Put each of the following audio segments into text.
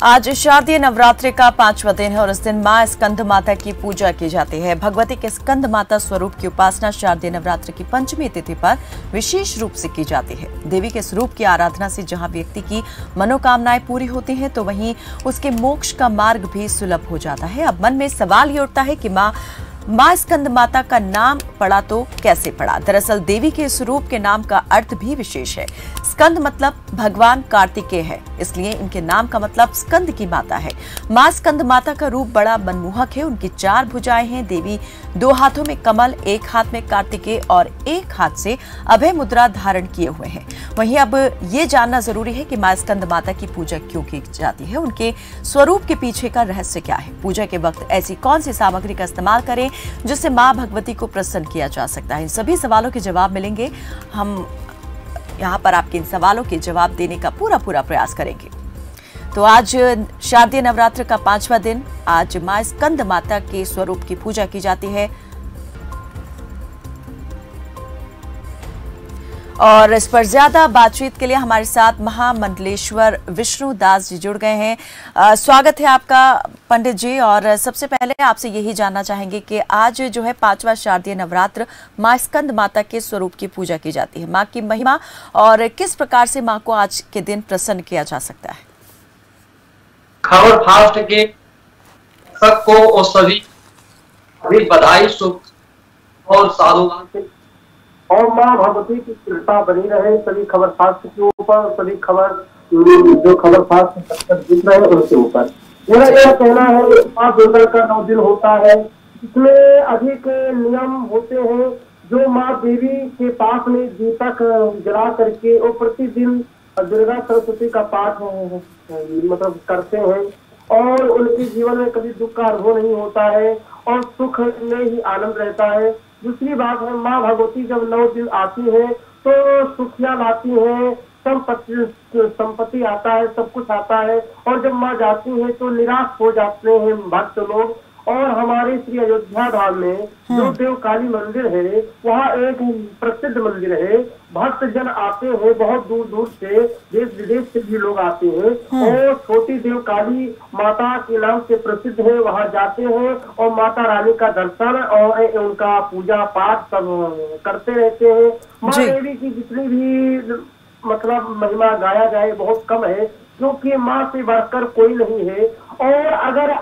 आज शारदीय नवरात्रि का 5वां दिन है और इस दिन मां स्कंद माता की पूजा की जाती है। भगवती के स्कंद माता स्वरूप की उपासना शारदीय नवरात्रि की पंचमी तिथि पर विशेष रूप से की जाती है। देवी के स्वरूप की आराधना से जहां व्यक्ति की मनोकामनाएं पूरी होती हैं, तो वहीं उसके मोक्ष का मार्ग भी सुलभ हो जाता है। अब मन में सवाल ये उठता है कि मां स्कंद माता का नाम पड़ा तो कैसे पड़ा। दरअसल देवी के स्वरूप के नाम का अर्थ भी विशेष है। स्कंद मतलब भगवान कार्तिकेय है, इसलिए इनके नाम का मतलब स्कंद की माता है। मां स्कंद माता का रूप बड़ा मनमोहक है। उनकी 4 भुजाएं हैं। देवी 2 हाथों में कमल, एक हाथ में कार्तिकेय और एक हाथ से अभय मुद्रा धारण किए हुए हैं। वहीं अब ये जानना जरूरी है कि मां स्कंद माता की पूजा क्यों की जाती है, उनके स्वरूप के पीछे का रहस्य क्या है। पूजा के वक्त ऐसी कौन सी सामग्री का इस्तेमाल करें जिससे मां भगवती को प्रसन्न किया जा सकता है। इन सभी सवालों के जवाब मिलेंगे। हम यहाँ पर आपके इन सवालों के जवाब देने का पूरा प्रयास करेंगे। तो आज शारदीय नवरात्र का 5वां दिन, आज मां स्कंद माता के स्वरूप की पूजा की जाती है और इस पर ज्यादा बातचीत के लिए हमारे साथ महामंडलेश्वर विष्णु दास जी जुड़ गए हैं। स्वागत है आपका पंडित जी। और सबसे पहले आपसे यही जानना चाहेंगे कि आज जो है 5वां शारदीय नवरात्र मां स्कंद माता के स्वरूप की पूजा की जाती है। मां की महिमा और किस प्रकार से मां को आज के दिन प्रसन्न किया जा सकता है। खबर फास्ट के सबको और सभी बधाई, शुभ और साधुवाद और मां भगवती की कृपा बनी रहे सभी खबर फास्ट के ऊपर, सभी खबर जो खबर फास्ट दिख रहे हैं उनके ऊपर। मेरा यह कहना है मां दुर्गा का 9 दिन होता है, इसमें अधिक नियम होते हैं। जो मां देवी के पास में दीपक जला करके और प्रतिदिन दुर्गा सरस्वती का पाठ मतलब करते हैं और उनके जीवन में कभी दुख का अनुभव नहीं होता है और सुख में ही आनंद रहता है। दूसरी बात है, माँ भगवती जब 9 दिन आती है तो सुखियां लाती है, संपत्ति आता है, सब कुछ आता है। और जब माँ जाती है तो निराश हो जाते हैं भक्त लोग। और हमारे श्री अयोध्या धाम में जो देव काली मंदिर है, वहाँ एक प्रसिद्ध मंदिर है। भक्त जन आते हैं, बहुत दूर दूर से, देश विदेश से भी लोग आते हैं और छोटी देव काली माता के नाम से प्रसिद्ध है। वहाँ जाते हैं और माता रानी का दर्शन और उनका पूजा पाठ सब करते रहते हैं। माँ देवी की जितनी भी मतलब महिमा गाया जाए बहुत कम है, क्योंकि माँ से बढ़कर कोई नहीं है। और अगर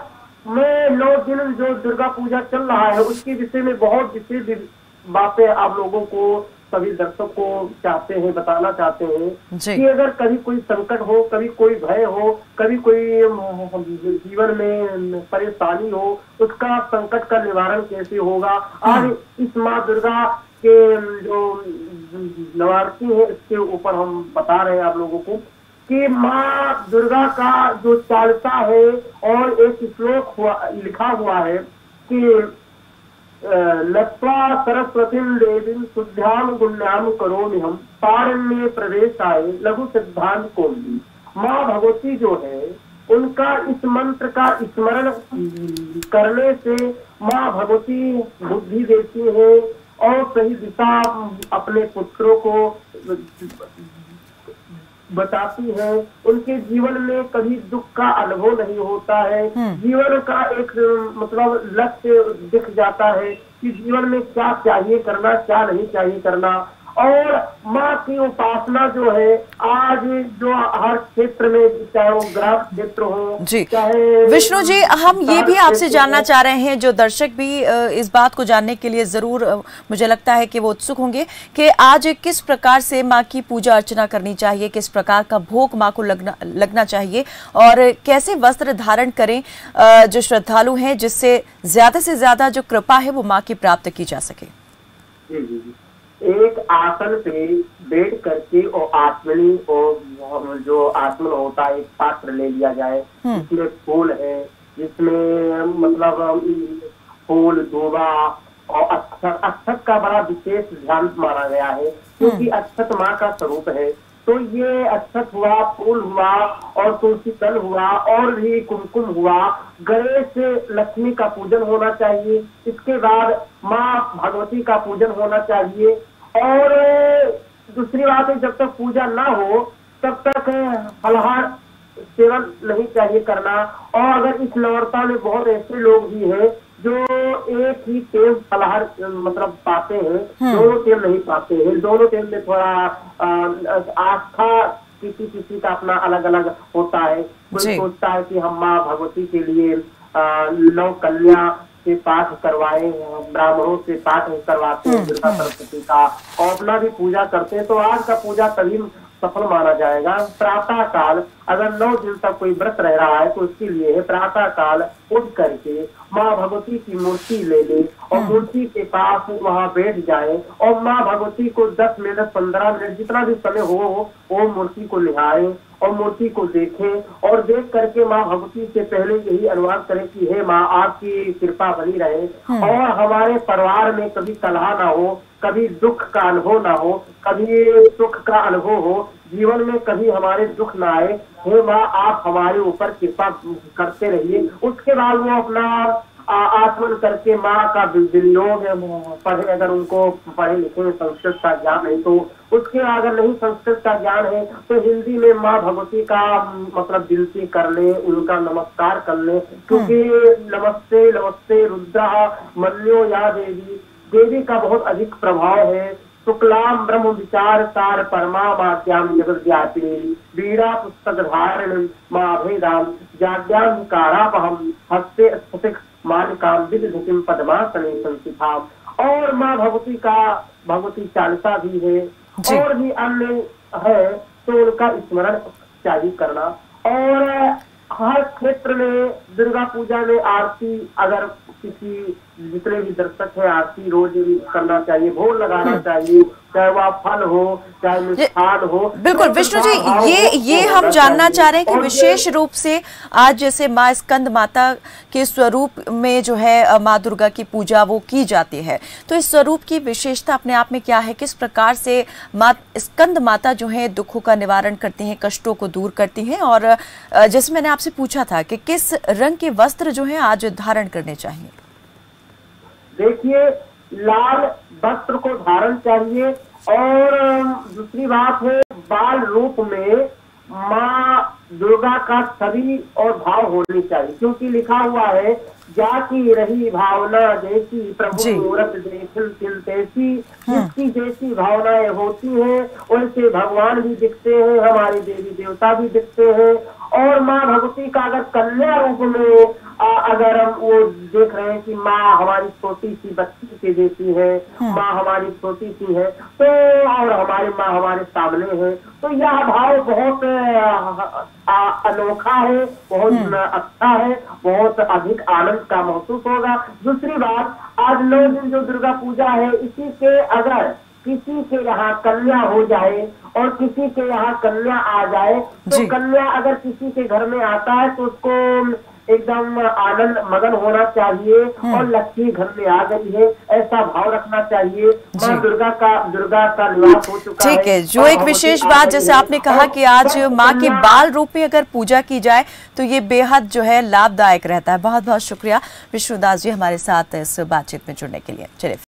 मैं 9 दिन जो दुर्गा पूजा चल रहा है उसके विषय में बहुत विशेष बातें आप लोगों को, सभी दर्शकों को चाहते हैं, बताना चाहते हैं कि अगर कभी कोई संकट हो, कभी कोई भय हो, कभी कोई जीवन में परेशानी हो, उसका संकट का निवारण कैसे होगा। आज इस माँ दुर्गा के जो नवरात्रि है इसके ऊपर हम बता रहे हैं आप लोगों को कि माँ दुर्गा का जो चालसा है और एक श्लोक लिखा हुआ है कि नत्वा सरस्वती देवी शुद्ध्याम गुण्याम करोमि हम पारण्य प्रवेश आए लघु सिद्धांत कोमली। माँ भगवती जो है उनका इस मंत्र का स्मरण करने से माँ भगवती बुद्धि देती है और सही दिशा अपने पुत्रों को बताती है। उनके जीवन में कभी दुख का अनुभव नहीं होता है। जीवन का एक मतलब लक्ष्य दिख जाता है कि जीवन में क्या चाहिए करना, क्या नहीं चाहिए करना। और माँ की उपासना जो है आज जो हर क्षेत्र में, चाहे वो ग्राम क्षेत्र हो, चाहे विष्णु जी, हम ये भी आपसे जानना चाह रहे हैं, जो दर्शक भी इस बात को जानने के लिए जरूर मुझे लगता है कि वो उत्सुक होंगे कि आज किस प्रकार से माँ की पूजा अर्चना करनी चाहिए, किस प्रकार का भोग माँ को लगना चाहिए और कैसे वस्त्र धारण करें जो श्रद्धालु हैं, जिससे ज्यादा से ज्यादा जो कृपा है वो माँ की प्राप्त की जा सके। एक आसन पे बैठ करके और आसमनी और जो आसमन होता है एक पात्र ले लिया जाए, जिसमें फूल है, जिसमें मतलब फूल, दूबा और अक्षत का बड़ा विशेष ध्यान माना गया है, क्योंकि अक्षत माँ का स्वरूप है। तो ये अक्षत हुआ, फूल हुआ और तुलसी दल हुआ और भी कुमकुम हुआ। गणेश लक्ष्मी का पूजन होना चाहिए। इसके बाद माँ भगवती का पूजन होना चाहिए। और दूसरी बात है, जब तक पूजा ना हो तब तक फलाहार सेवन नहीं चाहिए करना। और अगर इस नवरता में बहुत ऐसे लोग भी हैं जो एक ही टाइम फलाहार मतलब पाते हैं, दोनों टाइम नहीं पाते हैं। दोनों टाइम में थोड़ा आस्था किसी किसी का अपना अलग अलग होता है। कोई सोचता है कि हम माँ भगवती के लिए 9 कन्या से पाठ करवाए, ब्राह्मणों से पाठ करवाते हैं दुर्गा सरस्वती का, और अपना भी पूजा करते हैं। तो आज का पूजा तभी सफल माना जाएगा। प्रातः काल अगर 9 दिन तक कोई व्रत रह रहा है तो उसके लिए है प्रातः काल उठ करके माँ भगवती की मूर्ति ले ले और मूर्ति के पास वहां बैठ जाए और माँ भगवती को 10 मिनट 15 मिनट जितना भी समय हो वो मूर्ति को निहारे और मूर्ति को देखें और देख करके माँ भगवती से पहले यही अनुवाद करें कि हे माँ आपकी कृपा बनी रहे और हमारे परिवार में कभी कलह ना हो, कभी दुख का अनुभव ना हो, कभी सुख का अनुभव हो, जीवन में कभी हमारे दुख ना आए। हे माँ आप हमारे ऊपर कृपा करते रहिए। उसके बाद वो अपना आचमन करके माँ का विनियोग पढ़े, अगर उनको पढ़े लिखे संस्कृत का ज्ञान है तो उसके, अगर नहीं संस्कृत का ज्ञान है तो हिंदी में माँ भगवती का मतलब विनती कर ले, उनका नमस्कार कर ले। क्योंकि नमस्ते नमस्ते रुद्रा मन्यो या देवी, देवी का बहुत अधिक प्रभाव है। शुक्लाम ब्रह्म विचार सार परमा माद्याम जगत व्यापिनी बीड़ा पुस्तक धारण माँ भेदाम जाड्याम कारापहम हस्ते स्फटिक मालिकाम विद्युतिम पद्मासने संसिताम। और माँ भगवती का भगवती चालीसा भी है और भी अन्य है, तो उनका स्मरण चाहिए करना। और हर क्षेत्र में दुर्गा पूजा में आरती, अगर किसी जितने भी दर्शक है आरती रोज करना चाहिए, भोग लगाना चाहिए, चाहे वह फल हो चाहे मिष्ठान हो। बिल्कुल विष्णु जी, ये हम जानना चाह रहे हैं कि विशेष रूप से आज जैसे माँ स्कंद माता के स्वरूप में जो है माँ दुर्गा की पूजा वो की जाती है, तो इस स्वरूप की विशेषता अपने आप में क्या है? किस प्रकार से माँ स्कंद माता जो है दुखों का निवारण करती हैं, कष्टों को दूर करती हैं? और जैसे मैंने आपसे पूछा था कि किस रंग के वस्त्र जो है आज धारण करने चाहिए? देखिए, लाल वस्त्र को धारण चाहिए। और दूसरी बात है, बाल रूप में माँ दुर्गा का छवि और भाव होनी चाहिए, क्योंकि लिखा हुआ है जाकी रही भावना जैसी प्रभु मूरत देखिन तैसी। जिसकी जैसी भावनाएं होती हैं वैसे भगवान भी दिखते हैं, हमारे देवी देवता भी दिखते हैं। और माँ भगवती का अगर कन्या रूप में अगर हम वो देख रहे हैं कि माँ हमारी छोटी सी बच्ची के जैसी है, माँ हमारी छोटी सी है, तो और हमारी माँ हमारे सामने है, तो यह भाव बहुत अनोखा है, बहुत अच्छा है, बहुत अधिक आनंद का महसूस होगा। दूसरी बात, आज 9 दिन जो दुर्गा पूजा है, इसी के अगर किसी के यहाँ कन्या हो जाए और किसी के यहाँ कन्या आ जाए, तो कन्या अगर किसी के घर में आता है तो उसको एकदम आनंद मगन होना चाहिए और लक्ष्मी घर में आ गई है, ऐसा भाव रखना चाहिए। माँ दुर्गा का निवास हो चुका है। ठीक है, जो एक विशेष बात जैसे आपने कहा कि आज माँ के बाल रूप में अगर पूजा की जाए तो ये बेहद जो है लाभदायक रहता है। बहुत बहुत शुक्रिया विष्णुदास जी हमारे साथ इस बातचीत में जुड़ने के लिए। चलिए।